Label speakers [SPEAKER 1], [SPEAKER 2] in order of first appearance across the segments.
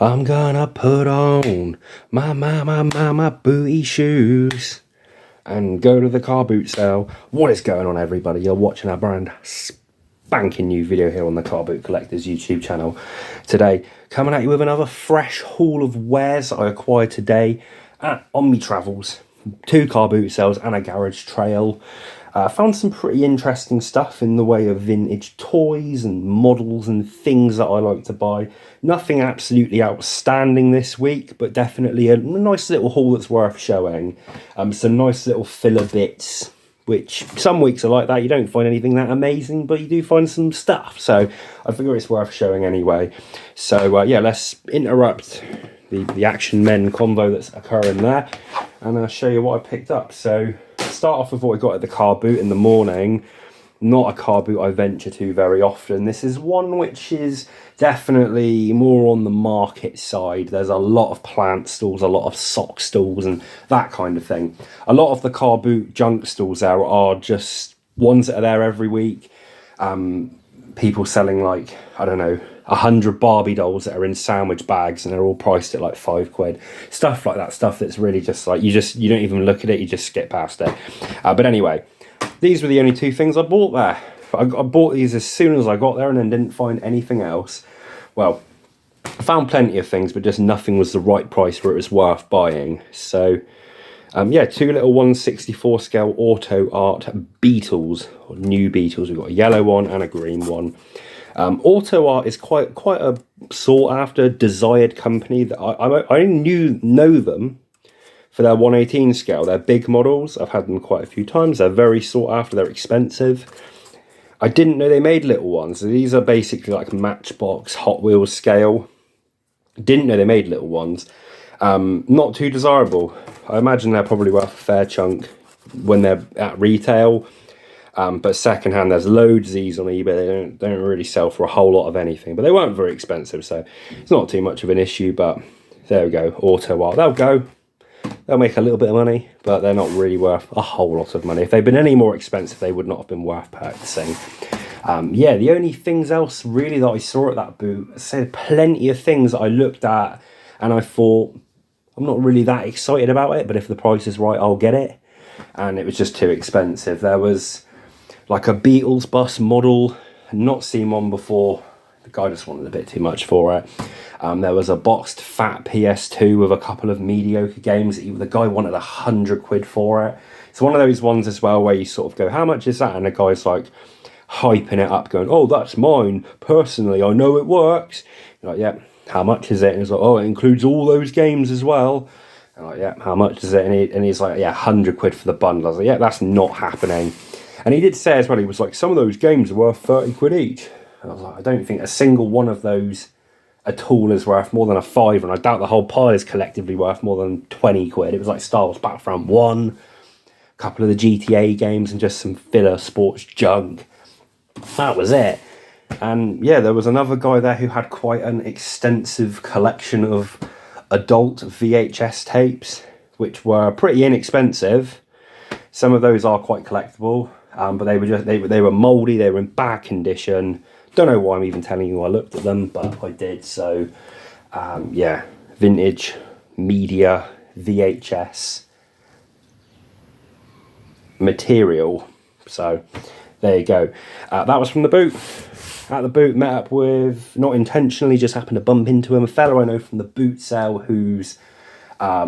[SPEAKER 1] I'm gonna put on my booty shoes and go to the car boot sale. What is going on, everybody? You're watching our brand spanking new video here on the Car Boot Collectors YouTube channel. Today, coming at you with another fresh haul of wares I acquired today on me travels. 2 car boot sales and a garage trail. Found some pretty interesting stuff in the way of vintage toys and models and things that I like to buy. Nothing absolutely outstanding this week, but definitely a nice little haul that's worth showing. Some nice little filler bits, which some weeks are like that. You don't find anything that amazing, but you do find some stuff. So I figure it's worth showing anyway. So yeah, let's interrupt the action men convo that's occurring there, and I'll show you what I picked up. So start off with what we got at the car boot in the morning. Not a car boot I venture to very often. This is one which is definitely more on the market side. There's a lot of plant stalls, a lot of sock stalls and that kind of thing. A lot of the car boot junk stalls there are just ones that are there every week. People selling like, I don't know, 100 Barbie dolls that are in sandwich bags and they're all priced at like £5. Stuff like that, stuff that's really just like, you don't even look at it, you just skip past it. But anyway, these were the only 2 things I bought there. I bought these as soon as I got there and then didn't find anything else. Well, I found plenty of things, but just nothing was the right price where it was worth buying. So yeah, 2 little 1/64 scale auto art Beetles, or new Beetles. We've got a yellow one and a green one. Auto art is quite a sought after, desired company that I know them for their 1/18 scale. They're big models. I've had them quite a few times. They're very sought after. They're expensive. I didn't know they made little ones. So these are basically like Matchbox Hot Wheels scale. Didn't know they made little ones. Not too desirable. I imagine they're probably worth a fair chunk when they're at retail. But secondhand, there's loads of these on eBay. They don't really sell for a whole lot of anything, but they weren't very expensive, so it's not too much of an issue. But there we go, auto art. They'll make a little bit of money, but they're not really worth a whole lot of money. If they'd been any more expensive, they would not have been worth purchasing. Yeah, the only things else really that I saw at that boot, I said plenty of things that I looked at and I thought, I'm not really that excited about it, but if the price is right, I'll get it. And it was just too expensive. There was like a Beatles bus model, not seen one before. The guy just wanted a bit too much for it. There was a boxed fat PS2 with a couple of mediocre games. The guy wanted £100 for it. It's one of those ones as well where you sort of go, how much is that? And the guy's like hyping it up, going, oh, that's mine. Personally, I know it works. You're like, yeah, how much is it? And he's like, oh, it includes all those games as well. And I'm like, yeah, how much is it? And he's like, yeah, £100 for the bundle. I was like, yeah, that's not happening. And he did say as well, he was like, some of those games are worth £30 each. And I was like, I don't think a single one of those at all is worth more than a £5, and I doubt the whole pile is collectively worth more than £20. It was like Star Wars Battlefront 1, a couple of the GTA games, and just some filler sports junk. That was it. And yeah, there was another guy there who had quite an extensive collection of adult VHS tapes, which were pretty inexpensive. Some of those are quite collectible, but they were mouldy, they were in bad condition. Don't know why I'm even telling you I looked at them, but I did. So yeah, vintage media VHS material. So there you go. That was from the boot. At the boot, met up with, not intentionally, just happened to bump into him, a fellow I know from the boot sale who's a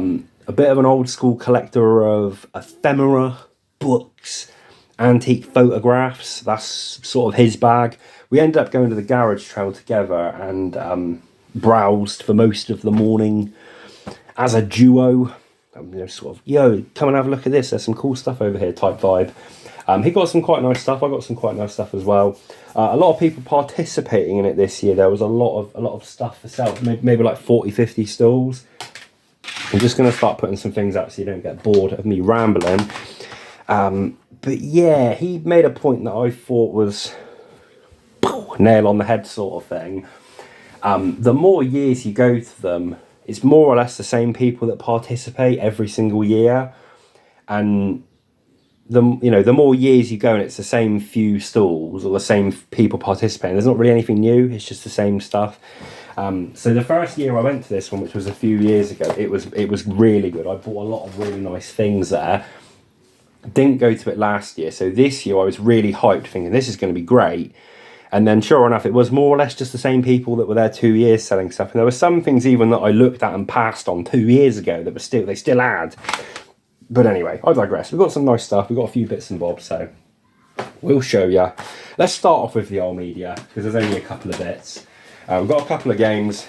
[SPEAKER 1] bit of an old school collector of ephemera, books, antique photographs. That's sort of his bag. We ended up going to the garage trail together and browsed for most of the morning as a duo. Sort of, yo, come and have a look at this. There's some cool stuff over here type vibe. He got some quite nice stuff. I got some quite nice stuff as well. A lot of people participating in it this year. There was a lot of stuff for sale. Maybe like 40, 50 stalls. I'm just going to start putting some things out so you don't get bored of me rambling. But yeah, he made a point that I thought was nail on the head sort of thing. The more years you go to them, it's more or less the same people that participate every single year. And the more years you go and it's the same few stalls or the same people participating, there's not really anything new. It's just the same stuff. So the first year I went to this one, which was a few years ago, it was really good. I bought a lot of really nice things there. Didn't go to it last year, so this year I was really hyped, thinking this is going to be great. And then sure enough, it was more or less just the same people that were there 2 years selling stuff. And there were some things even that I looked at and passed on 2 years ago that they still had. But anyway, I digress. We've got some nice stuff. We've got a few bits and bobs, so we'll show you. Let's start off with the old media, because there's only a couple of bits. We've got a couple of games,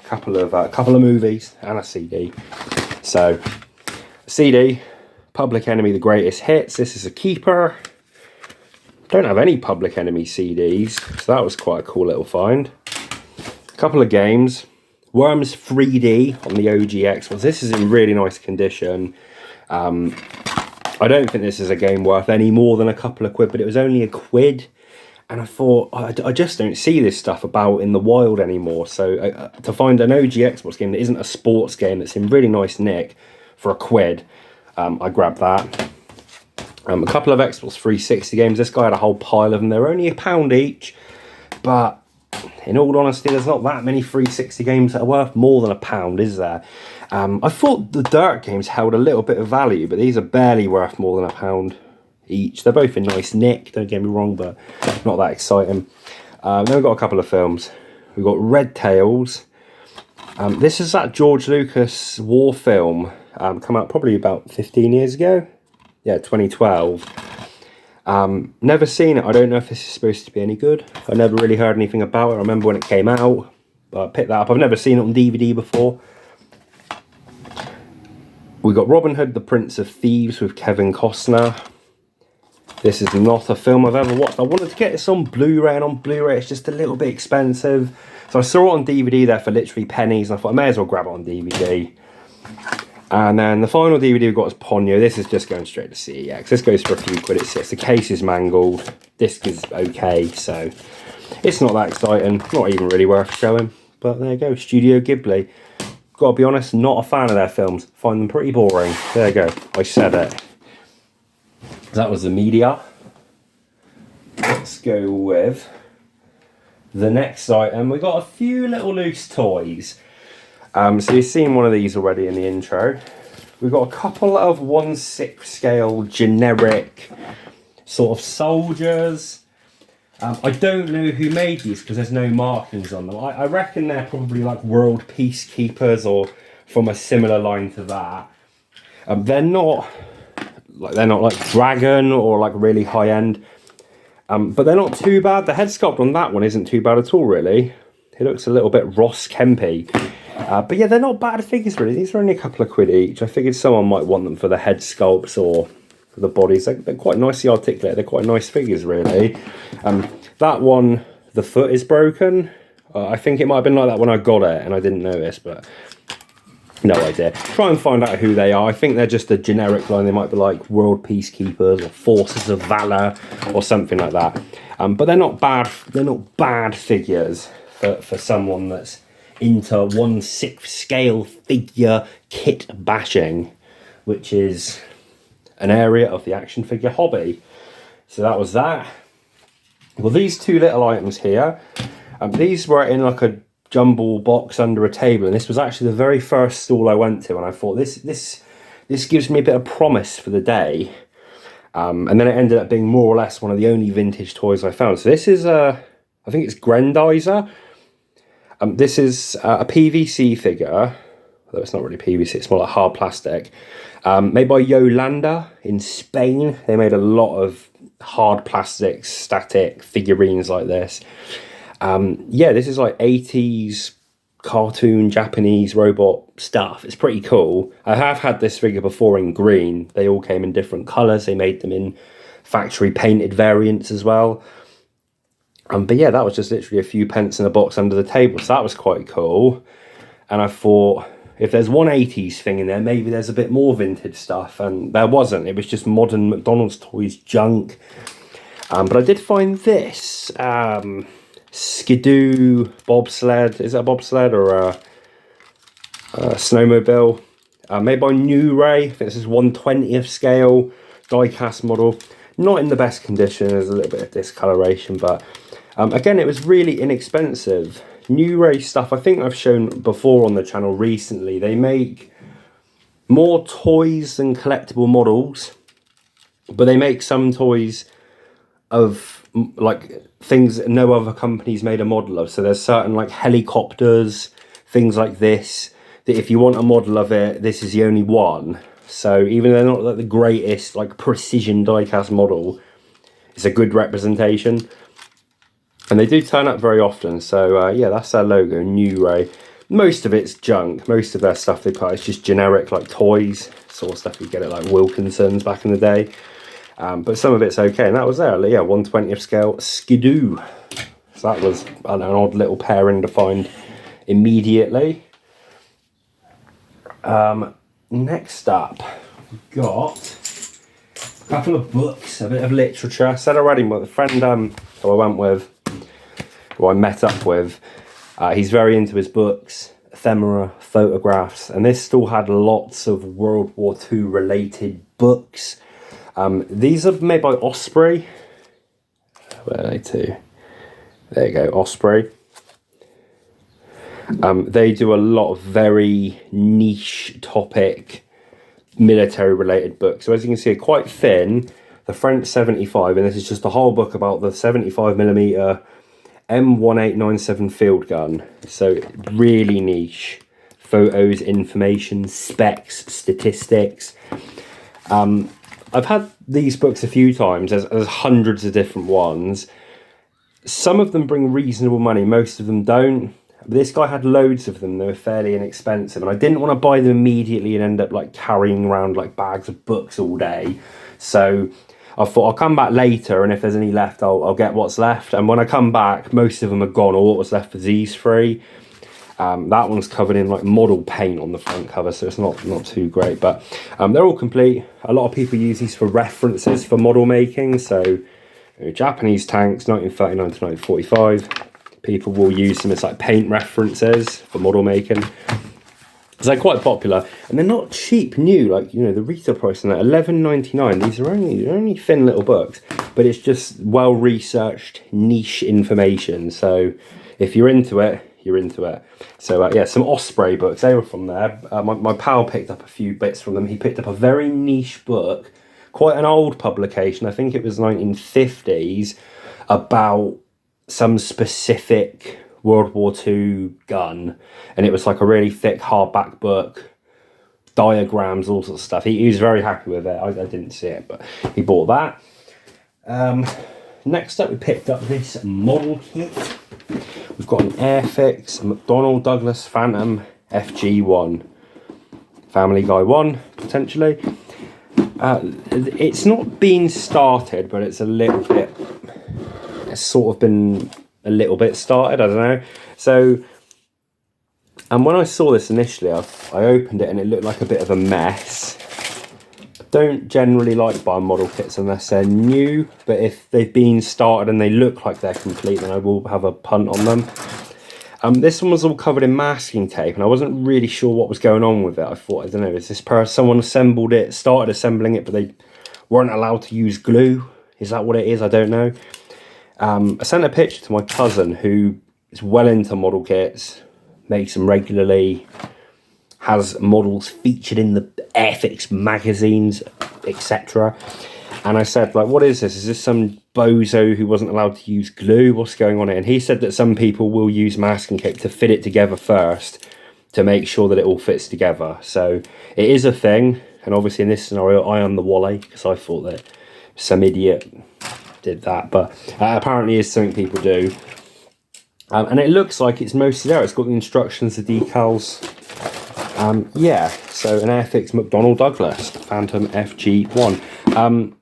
[SPEAKER 1] a couple of movies, and a CD. So, CD, Public Enemy: The Greatest Hits. This is a keeper. Don't have any Public Enemy CDs, so that was quite a cool little find. A couple of games. Worms 3D on the OG Xbox. This is in really nice condition. I don't think this is a game worth any more than a couple of quid, but it was only £1. And I thought, I just don't see this stuff about in the wild anymore. So to find an OG Xbox game that isn't a sports game that's in really nice nick for £1, I grabbed that. A couple of Xbox 360 games. This guy had a whole pile of them. They're only £1 each, but in all honesty, there's not that many 360 games that are worth more than £1, is there? I thought the Dirt games held a little bit of value, but these are barely worth more than £1 each. They're both in nice nick, don't get me wrong, but not that exciting. Then we've got a couple of films. We've got Red Tails. This is that George Lucas war film, come out probably about 15 years ago. Yeah, 2012. Never seen it. I don't know if this is supposed to be any good. I never really heard anything about it. I remember when it came out, but I picked that up. I've never seen it on DVD before. We got Robin Hood, the Prince of Thieves with Kevin Costner. This is not a film I've ever watched. I wanted to get this on Blu-ray, and on Blu-ray it's just a little bit expensive. So I saw it on DVD there for literally pennies, and I thought I may as well grab it on DVD. And then the final DVD we've got is Ponyo. This is just going straight to CEX. This goes for a few quid. It's the case is mangled. Disc is okay, so it's not that exciting. Not even really worth showing. But there you go, Studio Ghibli. Gotta be honest, not a fan of their films. Find them pretty boring. There you go, I said it. That was the media. Let's go with the next item. We got a few little loose toys. So you've seen one of these already in the intro. We've got a couple of 1/6 scale generic sort of soldiers. I don't know who made these because there's no markings on them. I reckon they're probably like world peacekeepers or from a similar line to that. They're not like dragon or like really high end, but they're not too bad. The head sculpt on that one isn't too bad at all, really. It looks a little bit Ross Kempy. But yeah, they're not bad figures, really. These are only a couple of quid each. I figured someone might want them for the head sculpts or for the bodies. They're quite nicely articulated. They're quite nice figures, really. That one, the foot is broken. I think it might have been like that when I got it and I didn't notice, but no idea. Try and find out who they are. I think they're just a generic line. They might be like World Peacekeepers or Forces of Valor or something like that. But they're not bad. They're not bad figures for someone that's into 1/6 scale figure kit bashing, which is an area of the action figure hobby. So that was that. Well, these two little items here, these were in like a jumble box under a table, and this was actually the very first stall I went to, and I thought this gives me a bit of promise for the day. And then it ended up being more or less one of the only vintage toys I found. So this is I think it's Grendizer. This is a PVC figure, although it's not really PVC, it's more like hard plastic, made by Yolanda in Spain. They made a lot of hard plastic static figurines like this. Yeah, this is like 80s cartoon Japanese robot stuff. It's pretty cool. I have had this figure before in green. They all came in different colours. They made them in factory painted variants as well. But yeah, that was just literally a few pence in a box under the table, so that was quite cool. And I thought, if there's one 80s thing in there, maybe there's a bit more vintage stuff, and there wasn't. It was just modern McDonald's toys junk. But I did find this Skidoo bobsled. Is that a bobsled or a snowmobile? Made by New Ray. I think this is 1/20th scale diecast model. Not in the best condition. There's a little bit of discoloration, but again, it was really inexpensive. New Ray stuff, I think I've shown before on the channel recently. They make more toys than collectible models, but they make some toys of like things that no other company's made a model of. So there's certain like helicopters, things like this, that if you want a model of it, this is the only one. So even though they're not like the greatest like precision diecast model, it's a good representation. And they do turn up very often. So yeah, that's their logo, New Ray. Most of it's junk. Most of their stuff they put is just generic like toys, sort of stuff you get at like Wilkinson's back in the day. But some of it's okay, and that was there. Yeah, 1/20th scale Skidoo. So that was an odd little pairing to find immediately. Next up, we've got a couple of books, a bit of literature. I said already, but the friend who I went with, who I met up with, he's very into his books, ephemera, photographs, and this still had lots of World War II related books. These are made by Osprey. Where are they to? There you go, Osprey. They do a lot of very niche topic, military related books. So as you can see, quite thin, the French 75, and this is just a whole book about the 75mm M1897 field gun. So really niche. Photos, information, specs, statistics. I've had these books a few times. There's hundreds of different ones. Some of them bring reasonable money, most of them don't. But this guy had loads of them. They were fairly inexpensive, and I didn't want to buy them immediately and end up like carrying around like bags of books all day. So I thought I'll come back later, and if there's any left, I'll get what's left. And when I come back, most of them are gone. All that was left was these three. That one's covered in like model paint on the front cover, so it's not too great, but they're all complete. A lot of people use these for references for model making. So Japanese tanks, 1939 to 1945. People will use them as like paint references for model making. So they're quite popular, and they're not cheap new. Like, you know, the retail price on that, $11.99. These are only thin little books, but it's just well researched niche information. So if you're into it, you're into it. So yeah, some Osprey books, they were from there. My pal picked up a few bits from them. He picked up a very niche book, quite an old publication, I think it was 1950s, about some specific World War II gun, and it was like a really thick hardback book, diagrams, all sorts of stuff. He was very happy with it. I didn't see it, but he bought that. Next up, we picked up this model kit. We've got an Airfix, a McDonnell Douglas Phantom FG1, Family Guy 1, potentially. It's not been started, but it's sort of been a little bit started, I don't know. So, and when I saw this initially, I opened it and it looked like a bit of a mess. I don't generally like buying model kits unless they're new, but if they've been started and they look like they're complete, then I will have a punt on them. This one was all covered in masking tape, and I wasn't really sure what was going on with it. I thought, I don't know, is this someone assembled it, started assembling it, but they weren't allowed to use glue? Is that what it is? I don't know. I sent a picture to my cousin, who is well into model kits, makes them regularly, has models featured in the Airfix magazines, etc. And I said, like, what is this? Is this some bozo who wasn't allowed to use glue? What's going on here? And he said that some people will use masking tape to fit it together first to make sure that it all fits together. So it is a thing. And obviously in this scenario, I am the wally, because I thought that some idiot did that. But apparently it's something people do. And it looks like it's mostly there. It's got the instructions, the decals. Yeah, so an Airfix McDonnell Douglas Phantom FG1.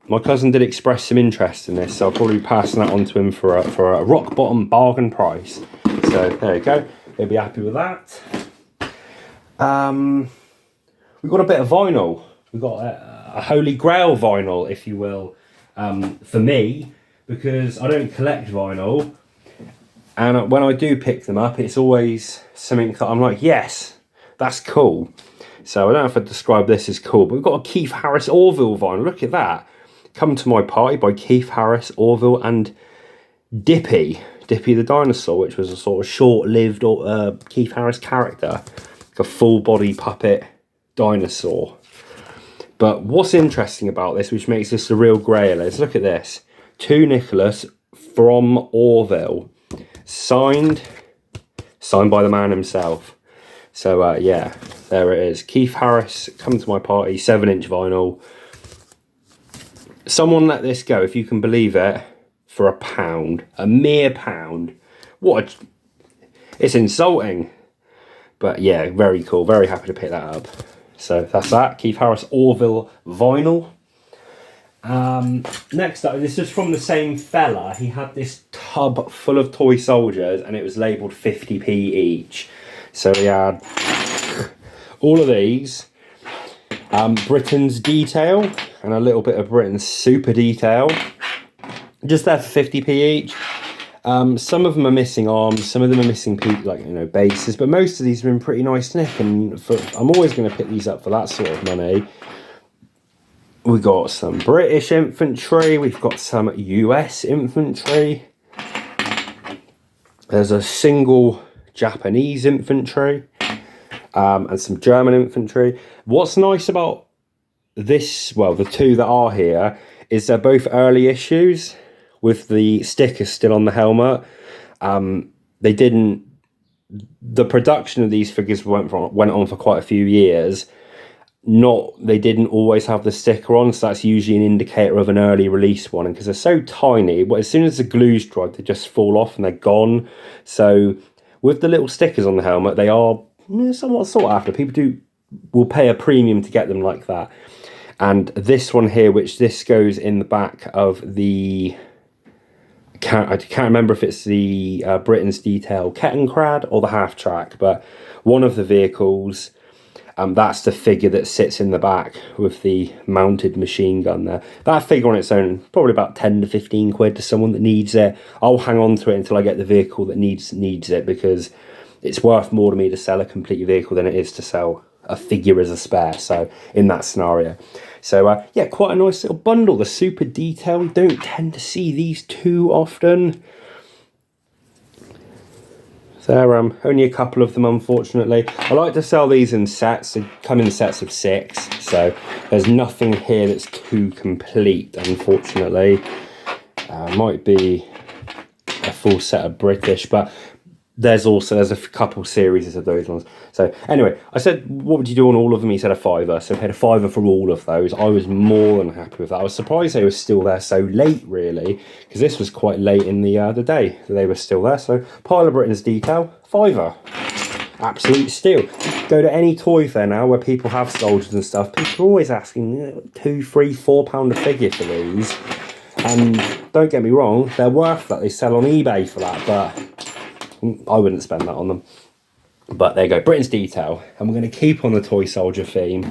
[SPEAKER 1] My cousin did express some interest in this, so I'll probably be passing that on to him for a rock bottom bargain price. So there you go. He'll be happy with that. We've got a bit of vinyl. We've got a holy grail vinyl, if you will, for me, because I don't collect vinyl. And when I do pick them up, it's always something that I'm like, yes, that's cool. So I don't know if I'd describe this as cool, but we've got a Keith Harris Orville vinyl. Look at that. Come to My Party by Keith Harris, Orville, and Dippy. Dippy the Dinosaur, which was a sort of short-lived Keith Harris character, like a full-body puppet dinosaur. But what's interesting about this, which makes this a real grail, is look at this. To Nicholas from Orville. Signed by the man himself. So, yeah, there it is. Keith Harris, Come to My Party, 7-inch vinyl. Someone let this go, if you can believe it, for £1. A mere £1. It's insulting. But, yeah, very cool. Very happy to pick that up. So, that's that. Keith Harris Orville vinyl. Next up, this is from the same fella. He had this tub full of toy soldiers and it was labelled 50p each. So he had all of these, Britain's Detail and a little bit of Britain's Super Detail, just there for 50p each. Some of them are missing arms, some of them are missing bases, but most of these are in pretty nice nick, and I'm always going to pick these up for that sort of money. We've got some British infantry, we've got some US infantry, there's a single Japanese infantry, and some German infantry. What's nice about this, well, the two that are here, is they're both early issues with the stickers still on the helmet. The production of these figures went on for quite a few years. They didn't always have the sticker on, so that's usually an indicator of an early release one. And because they're so tiny, as soon as the glue's dried, they just fall off and they're gone. So with the little stickers on the helmet, they are somewhat sought after. People will pay a premium to get them like that. And this one here, this goes in the back of the, I can't remember if it's the Britain's Detail Kettenkrad or the half track, but one of the vehicles. That's the figure that sits in the back with the mounted machine gun there. That figure on its own, probably about 10 to 15 quid to someone that needs it. I'll hang on to it until I get the vehicle that needs it, because it's worth more to me to sell a complete vehicle than it is to sell a figure as a spare. So in that scenario. So yeah, quite a nice little bundle. The Super Detail, we don't tend to see these too often. There are only a couple of them, unfortunately. I like to sell these in sets. They come in sets of 6, so there's nothing here that's too complete, unfortunately. Might be a full set of British, but there's a couple series of those ones. So anyway, I said, what would you do on all of them? He said a £5, so I paid a £5 for all of those. I was more than happy with that. I was surprised they were still there so late, really, because this was quite late in the day that they were still there. So pile of Britain's Detail, £5. Absolute steal. Go to any toy fair now where people have soldiers and stuff. People are always asking £2, £3, £4 a figure for these. And don't get me wrong, they're worth that. They sell on eBay for that, but I wouldn't spend that on them. But there you go, Britain's Detail. And we're going to keep on the toy soldier theme,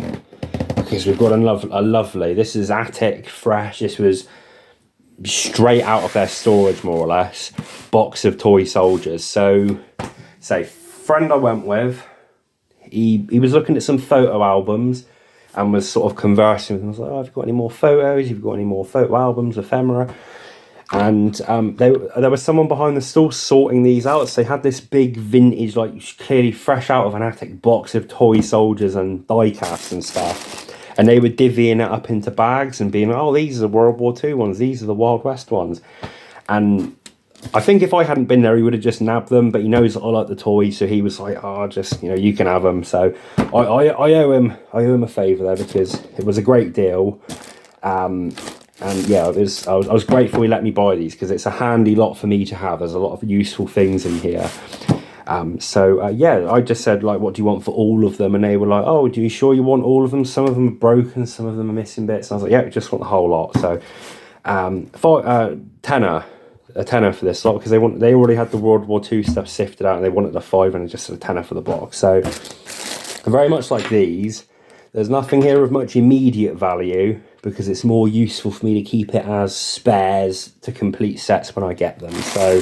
[SPEAKER 1] because we've got a lovely, this is attic, fresh, this was straight out of their storage, more or less, box of toy soldiers. So, friend I went with, he was looking at some photo albums and was sort of conversing with them. I was like, have you got any more photos? Have you got any more photo albums, ephemera? And there was someone behind the stall sorting these out. So they had this big vintage, clearly fresh out of an attic box of toy soldiers and die-casts and stuff. And they were divvying it up into bags and being like, oh, these are the World War II ones. These are the Wild West ones. And I think if I hadn't been there, he would have just nabbed them. But he knows that I like the toys, so he was like, oh, just, you can have them. So I owe him a favour there, because it was a great deal. And yeah, I was grateful he let me buy these, because it's a handy lot for me to have. There's a lot of useful things in here. Yeah, I just said, what do you want for all of them? And they were like, oh, do you sure you want all of them? Some of them are broken, some of them are missing bits. And I was like, yeah, I just want the whole lot. So a tenner for this lot, because they already had the World War II stuff sifted out, and they wanted a £5 and just a tenner for the box. So very much like these, there's nothing here of much immediate value, because it's more useful for me to keep it as spares to complete sets when I get them. So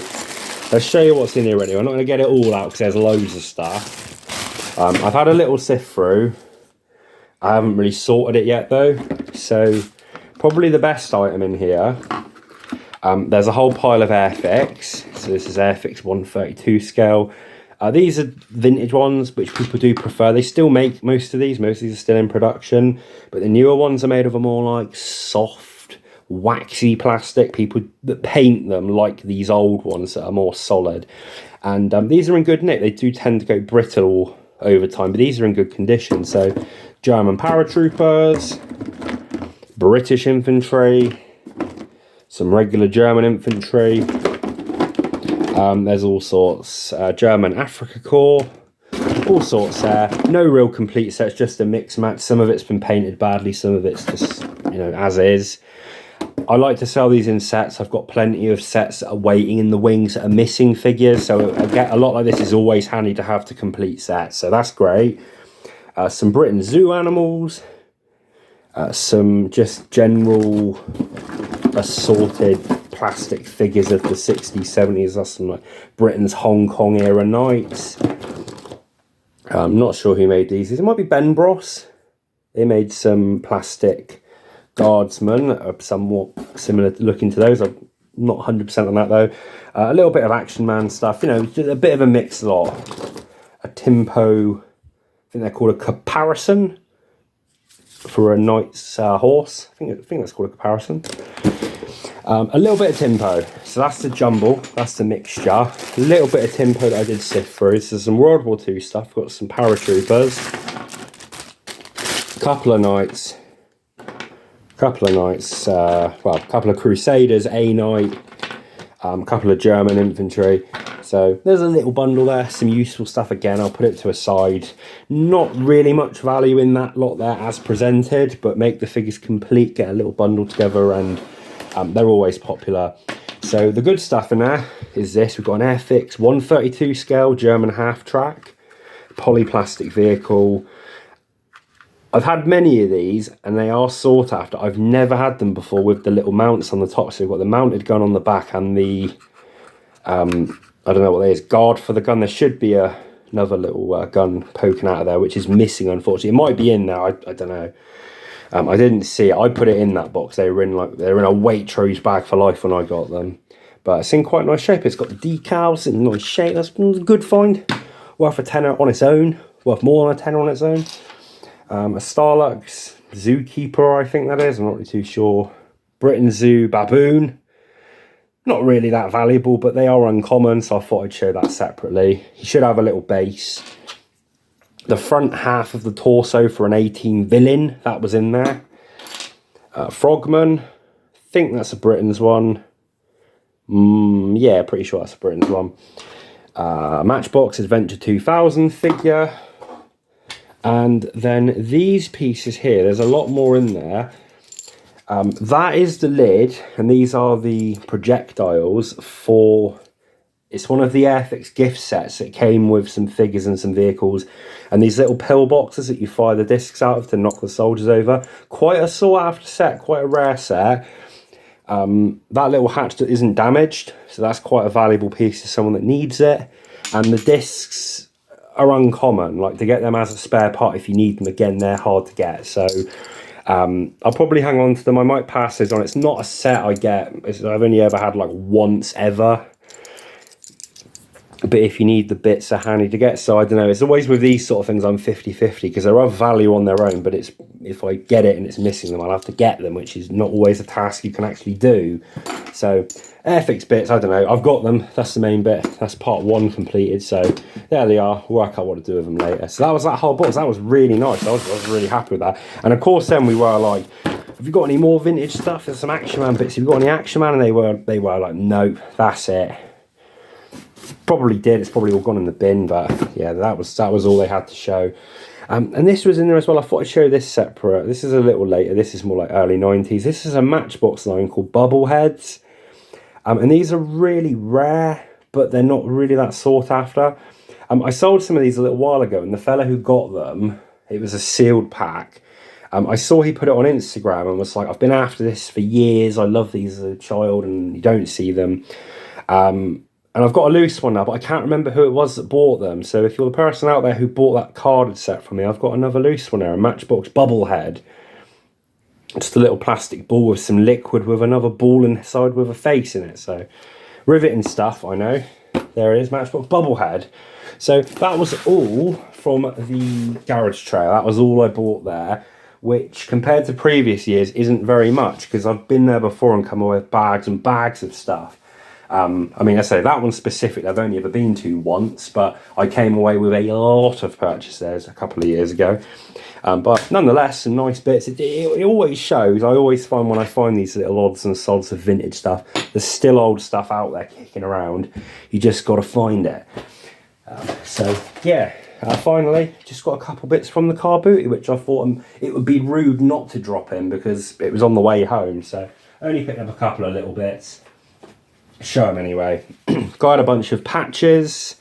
[SPEAKER 1] let's show you what's in here anyway. I'm not going to get it all out because there's loads of stuff. I've had a little sift through. I haven't really sorted it yet though. So probably the best item in here There's a whole pile of Airfix. So this is Airfix 132 scale. These are vintage ones, which people do prefer. They still make most of these. Most of these are still in production. But the newer ones are made of a more like soft, waxy plastic. People that paint them like these old ones that are more solid. And these are in good nick. They do tend to go brittle over time, but these are in good condition. So German paratroopers, British infantry, some regular German infantry. There's all sorts. German Afrika Korps, all sorts there. No real complete sets, just a mix match. Some of it's been painted badly, some of it's just, you know, as is. I like to sell these in sets. I've got plenty of sets that are waiting in the wings that are missing figures. So I get a lot like this is always handy to have to complete sets. So that's great. Some Britain Zoo animals. Some just general assorted plastic figures of the 60s, 70s. That's some like Britain's Hong Kong era knights. I'm not sure who made these. It might be Ben Bros. They made some plastic guardsmen that are somewhat similar looking to those. I'm not 100% on that though. A little bit of Action Man stuff, you know, a bit of a mixed lot. A Timpo, I think they're called a caparison for a knight's horse. I think that's called a caparison. A little bit of Timpo, so that's the jumble, that's the mixture. A little bit of Timpo that I did sift through. So some World War II stuff, got some paratroopers, couple of knights, well, a couple of Crusaders, a knight, a couple of German infantry. So there's a little bundle there, some useful stuff again. I'll put it to a side. Not really much value in that lot there as presented, but make the figures complete, get a little bundle together, and they're always popular. So the good stuff in there is this. We've got an Airfix 132 scale German half-track, polyplastic vehicle. I've had many of these and they are sought after. I've never had them before with the little mounts on the top. So we've got the mounted gun on the back and the, I don't know what that is, guard for the gun. There should be another little gun poking out of there, which is missing, unfortunately. It might be in there, I don't know. I didn't see it. I put it in that box. They were in a Waitrose bag for life when I got them. But it's in quite nice shape. It's got the decals in nice shape. That's a good find. Worth a tenner on its own. Worth more than a tenner on its own. A Starlux Zookeeper, I think that is. I'm not really too sure. Britain Zoo Baboon. Not really that valuable, but they are uncommon, so I thought I'd show that separately. He should have a little base. The front half of the torso for an 18 villain, that was in there. Frogman, I think that's a Britain's one. Yeah, pretty sure that's a Britain's one. Matchbox Adventure 2000 figure. And then these pieces here, there's a lot more in there. That is the lid, and these are the projectiles for... It's one of the Airfix gift sets that came with some figures and some vehicles, and these little pill boxes that you fire the discs out of to knock the soldiers over. Quite a sought after set, quite a rare set. That little hatch isn't damaged, so that's quite a valuable piece to someone that needs it. And the discs are uncommon, like to get them as a spare part if you need them. Again, they're hard to get, so I'll probably hang on to them. I might pass those on. It's not a set I get. I've only ever had like once ever. But if you need the bits, they're handy to get. So I don't know, it's always with these sort of things I'm 50-50 because they're of value on their own, but it's if I get it and it's missing them, I'll have to get them, which is not always a task you can actually do. So Airfix bits, I don't know, I've got them. That's the main bit. That's part one completed. So there they are. Work out what to do with them later. So that was that whole box. That was really nice. I was really happy with that. And of course then we were like, have you got any more vintage stuff? There's some Action Man bits. Have you got any Action Man? And they were like, no, that's it. Probably did. It's probably all gone in the bin, but yeah, that was all they had to show. And this was in there as well. I thought I'd show this separate. This is a little later. This is more like early 90s. This is a Matchbox line called Bubbleheads. And these are really rare, but they're not really that sought after. I sold some of these a little while ago, and the fella who got them, it was a sealed pack. I saw he put it on Instagram and was like, I've been after this for years. I love these as a child, and you don't see them. And I've got a loose one now, but I can't remember who it was that bought them. So if you're the person out there who bought that carded set from me, I've got another loose one there, a Matchbox Bubblehead. just a little plastic ball with some liquid with another ball inside with a face in it. So riveting stuff, I know. There it is, Matchbox Bubblehead. So that was all from the garage trail. That was all I bought there, which compared to previous years isn't very much, because I've been there before and come away with bags and bags of stuff. I mean, I say that one specifically I've only ever been to once, but I came away with a lot of purchases a couple of years ago. But nonetheless, some nice bits. It always shows. I always find when I find these little odds and sods of vintage stuff, there's still old stuff out there kicking around. You just got to find it. So yeah, finally, just got a couple bits from the car booty, which I thought it would be rude not to drop in because it was on the way home. So only picked up a couple of little bits. Show them anyway. Got a bunch of patches.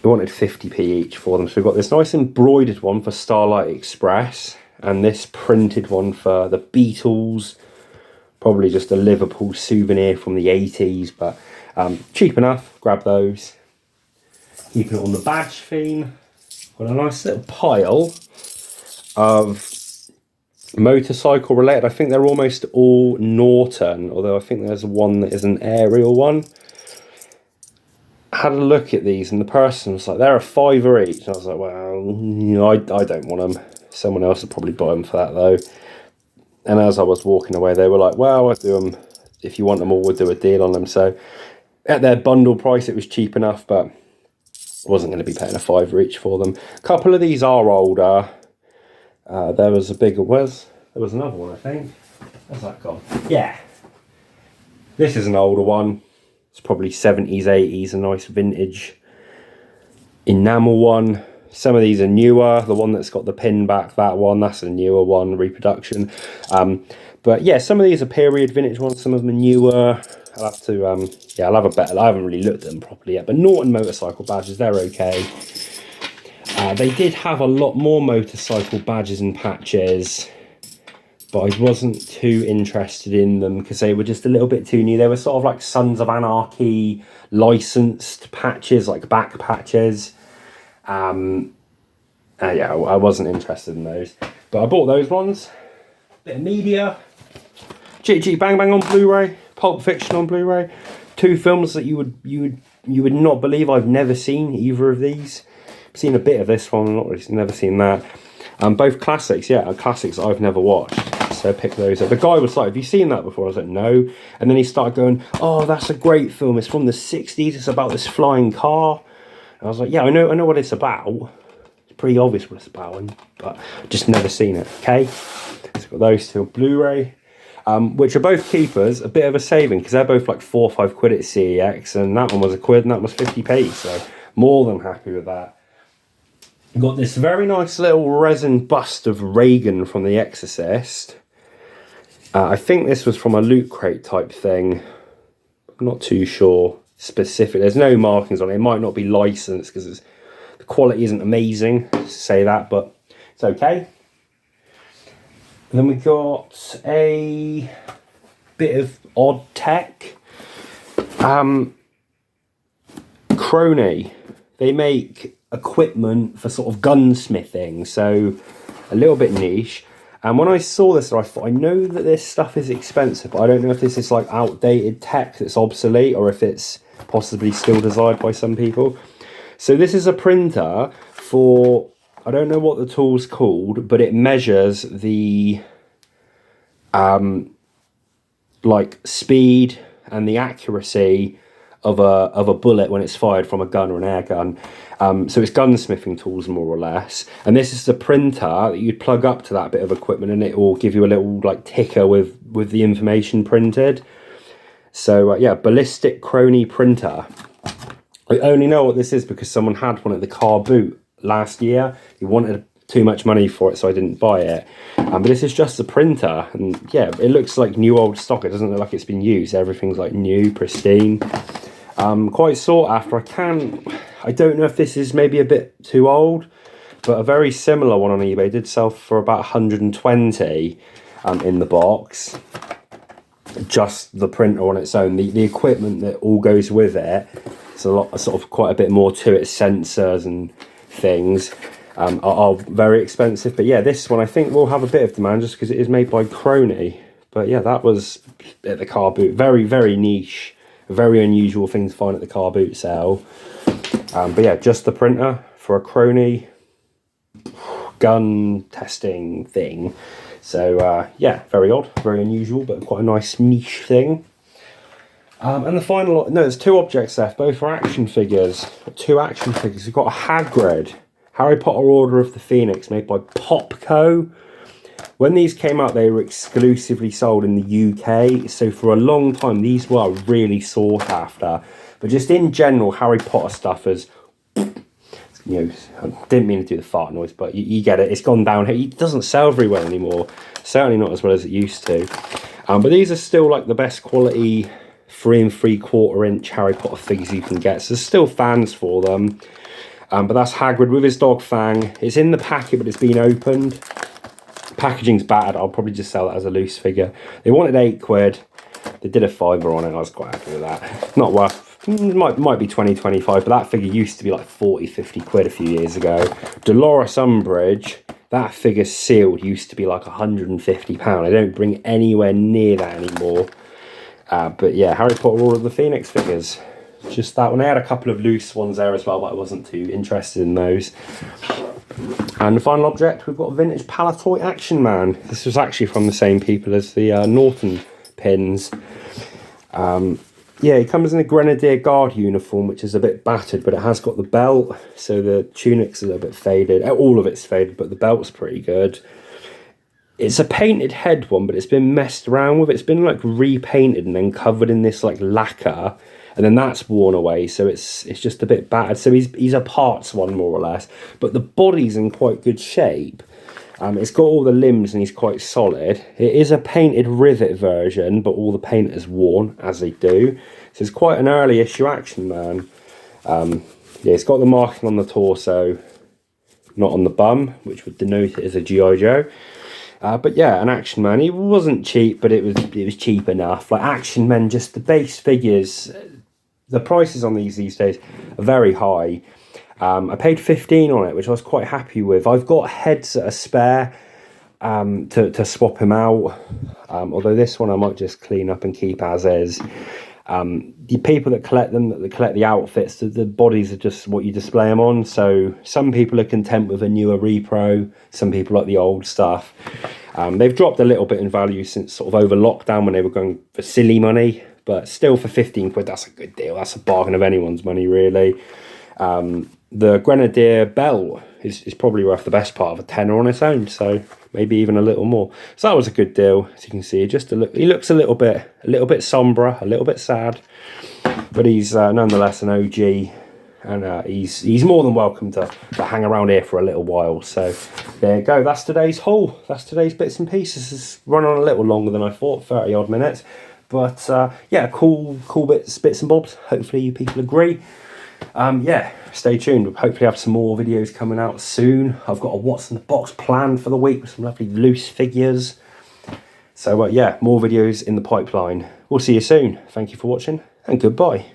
[SPEAKER 1] We wanted 50p each for them, so we've got this nice embroidered one for Starlight Express and this printed one for the Beatles. Probably just a Liverpool souvenir from the 80s, but cheap enough. Grab those. Keeping it on the badge theme. Got a nice little pile of motorcycle related. I think they're almost all Norton, although I think there's one that is an aerial one. Had a look at these and the person was like, they're a £5 each. And I was like, well, you know, I don't want them. Someone else would probably buy them for that though. And as I was walking away, they were like, well, I'll do them. If you want them all, we'll do a deal on them. So at their bundle price, it was cheap enough, but I wasn't going to be paying a £5 each for them. A couple of these are older. There was a bigger, there was another one, I think. Where's that gone? Yeah. This is an older one. It's probably 70s, 80s, a nice vintage enamel one. Some of these are newer. The one that's got the pin back, that one, that's a newer one, reproduction. But yeah, some of these are period vintage ones, some of them are newer. I'll have to, yeah, I'll have a better, I haven't really looked at them properly yet, but Norton motorcycle badges, they're okay. They did have a lot more motorcycle badges and patches, but I wasn't too interested in them because they were just a little bit too new. They were sort of like Sons of Anarchy licensed patches, like back patches. Yeah, I wasn't interested in those, but I bought those ones. Bit of media, Chick Chick Bang Bang on Blu-ray, Pulp Fiction on Blu-ray. Two films that you would not believe I've never seen either of these. I've seen a bit of this one, not really, never seen that. Both classics, yeah, classics I've never watched. So I picked those up. The guy was like, have you seen that before? I was like, no. And then he started going, oh, that's a great film. It's from the 60s. It's about this flying car. And I was like, yeah, I know what it's about. It's pretty obvious what it's about, but I've just never seen it, okay? So got those two on Blu-ray, which are both keepers. A bit of a saving, because they're both like £4 or £5 at CEX, and that one was £1 and that was 50p, so more than happy with that. Got this very nice little resin bust of Reagan from The Exorcist. I think this was from a loot crate type thing. I'm not too sure specific. There's no markings on it. It might not be licensed because the quality isn't amazing to say that, but it's okay. And then we got a bit of odd tech. Crony. They make equipment for sort of gunsmithing, so a little bit niche. And when I saw this, I thought, I know that this stuff is expensive, but I don't know if this is like outdated tech that's obsolete or if it's possibly still desired by some people. So this is a printer for, I don't know what the tool's called, but it measures the like speed and the accuracy of a bullet when it's fired from a gun or an air gun. So it's gunsmithing tools more or less. And this is the printer that you'd plug up to that bit of equipment and it will give you a little like ticker with the information printed. So yeah, ballistic Crony printer. I only know what this is because someone had one at the car boot last year. He wanted too much money for it, so I didn't buy it. But this is just a printer, and yeah, it looks like new old stock. It doesn't look like it's been used. Everything's like new, pristine. Quite sought after. I don't know if this is maybe a bit too old, but a very similar one on eBay did sell for about 120 in the box. Just the printer on its own. The equipment that all goes with it, it's a lot, sort of quite a bit more to it, sensors and things. are very expensive. But yeah, this one I think will have a bit of demand just because it is made by Crony. But yeah, that was at the car boot. Very, very niche, very unusual thing to find at the car boot sale. But yeah, just the printer for a Crony gun testing thing. So yeah, very odd, very unusual, but quite a nice niche thing. And the final, no, there's 2 objects left, both are action figures. 2 action figures. We've got a Hagrid, Harry Potter Order of the Phoenix, made by Popco. When these came out, they were exclusively sold in the UK, so for a long time, these were really sought after. But just in general, Harry Potter stuff has, you know, I didn't mean to do the fart noise, but you get it. It's gone down. It doesn't sell very well anymore. Certainly not as well as it used to. But these are still like the best quality 3 3/4 inch Harry Potter figures you can get. So there's still fans for them. But that's Hagrid with his dog Fang. It's in the packet, but it's been opened. Packaging's battered. I'll probably just sell that as a loose figure. They wanted £8. They did a £5 on it. I was quite happy with that. Not worth, might be 20, 25, but that figure used to be like 40, 50 quid a few years ago. Dolores Umbridge, that figure sealed used to be like £150. I don't bring anywhere near that anymore. But yeah, Harry Potter Order of the Phoenix figures. Just that one. I had a couple of loose ones there as well, but I wasn't too interested in those. And the final object, we've got a vintage Palatoy Action Man. This was actually from the same people as the Norton pins. Yeah, he comes in a Grenadier Guard uniform, which is a bit battered, but it has got the belt, so the tunic's a little bit faded. All of it's faded, but the belt's pretty good. It's a painted head one, but it's been messed around with. It's been like repainted and then covered in this like lacquer, and then that's worn away, so it's just a bit battered. So he's a parts one more or less, but the body's in quite good shape. It's got all the limbs and he's quite solid. It is a painted rivet version, but all the paint is worn, as they do. So it's quite an early issue Action Man. Yeah, it's got the marking on the torso, not on the bum, which would denote it as a G.I. Joe. But yeah, an Action Man. He wasn't cheap, but it was cheap enough. Like Action Men, just the base figures, the prices on these days are very high. I paid 15 on it, which I was quite happy with. I've got heads that are spare to swap him out. Although this one I might just clean up and keep as is. The people that collect them, that collect the outfits, the bodies are just what you display them on. So some people are content with a newer repro. Some people like the old stuff. They've dropped a little bit in value since sort of over lockdown when they were going for silly money. But still for 15 quid, that's a good deal. That's a bargain of anyone's money, really. The Grenadier belt is probably worth the best part of a tenner on its own, so maybe even a little more. So that was a good deal, as you can see. He looks a little bit sombre, a little bit sad, but he's nonetheless an OG, and he's more than welcome to hang around here for a little while. So there you go. That's today's haul. That's today's bits and pieces. It's run on a little longer than I thought, 30 odd minutes, but yeah, cool bits and bobs. Hopefully you people agree. Yeah, stay tuned. We'll hopefully have some more videos coming out soon. I've got a what's in the box planned for the week with some lovely loose figures. So yeah, more videos in the pipeline. We'll see you soon. Thank you for watching and goodbye.